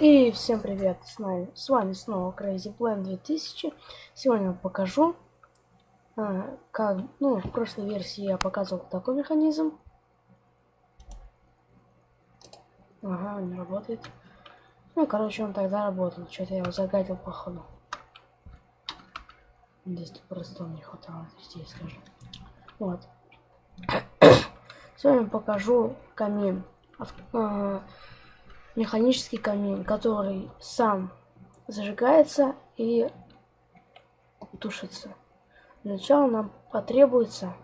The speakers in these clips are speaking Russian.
И всем привет, с вами снова Crazy Plan 2000. Сегодня я покажу, как, в прошлой версии я показывал такой механизм. Ага, он не работает. Короче, он тогда работал, что-то я его загадил походу. Здесь просто не хватало, здесь тоже. Вот. Сегодня покажу камин. Механический камин, который сам зажигается и тушится. Для начала нам потребуется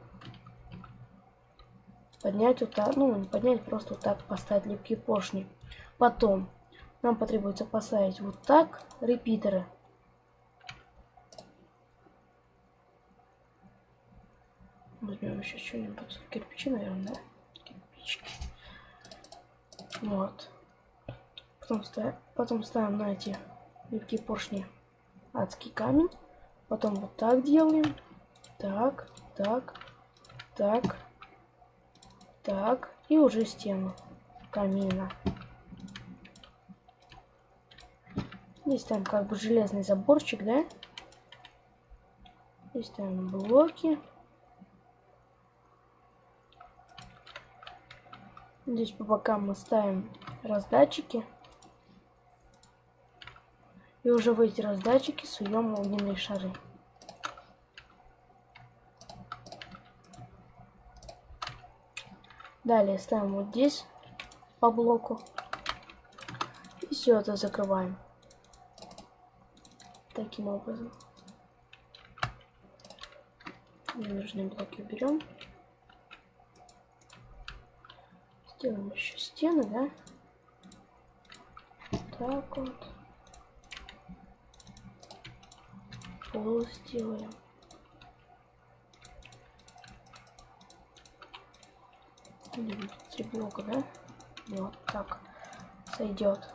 поднять вот так, не поднять, просто вот так поставить липкие поршни. Потом нам потребуется поставить вот так репитеры. Возьмем еще что-нибудь. Кирпичи, наверное, да? Кирпичики. Вот. Потом ставим на эти липкие поршни адский камень. Потом вот так делаем. Так. И уже стену камина. Здесь там как бы железный заборчик, да? Здесь ставим блоки. Здесь по бокам мы ставим раздатчики. И уже в эти раздатчики суем огненные шары. Далее ставим вот здесь по блоку. И все это закрываем. Таким образом. Ненужные блоки уберем. Сделаем еще стены, да? Так вот. Пол сделаем. Три блока, да? Вот так сойдет.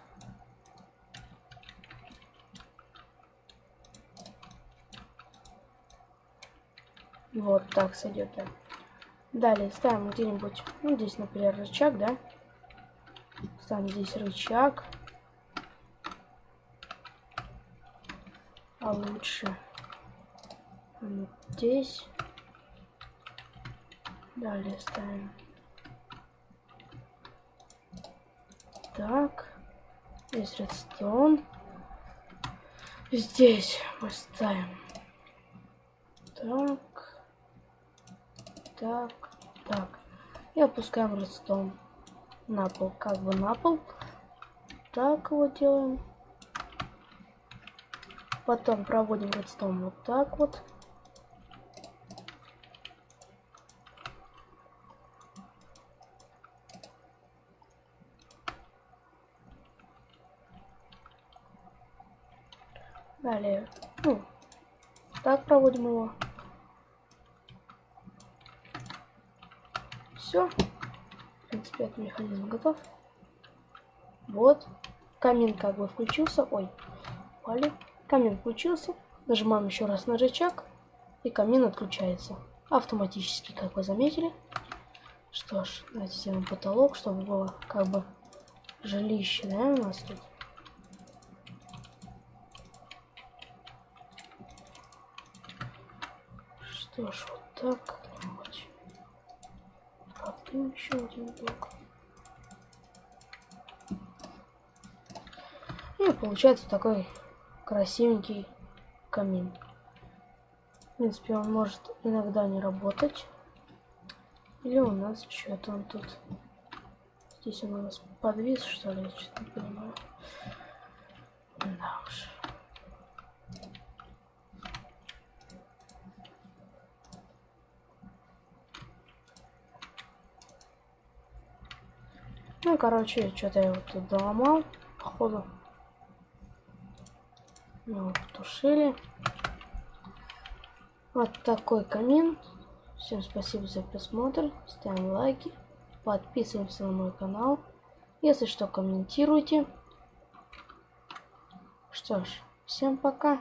Вот так сойдет, да. Далее ставим где-нибудь, здесь, например, рычаг, да? Ставим здесь рычаг. А лучше вот здесь. Далее ставим так. Здесь редстоун. Здесь мы ставим так. И опускаем редстоун на пол, как бы на пол. Так вот делаем. Потом проводим редстоун вот так вот. Далее, так проводим его. Все. В принципе, этот механизм готов. Вот. Камин как бы включился. Ой, упали. Камин включился. Нажимаем еще раз на рычаг. И камин отключается. Автоматически, как вы заметили. Что ж, давайте сделаем потолок, чтобы было как бы жилище, да, у нас тут. Что ж, вот так как-нибудь. Открыть еще один блок. И получается такой красивенький камин. В принципе, он может иногда не работать. Или у нас что-то он тут... Здесь он у нас подвис, что ли? Я что-то не понимаю. Да уж. Короче, что-то я вот тут доломал, походу. Мы его потушили. Вот такой камин. Всем спасибо за просмотр. Ставим лайки. Подписываемся на мой канал. Если что, комментируйте. Что ж, всем пока.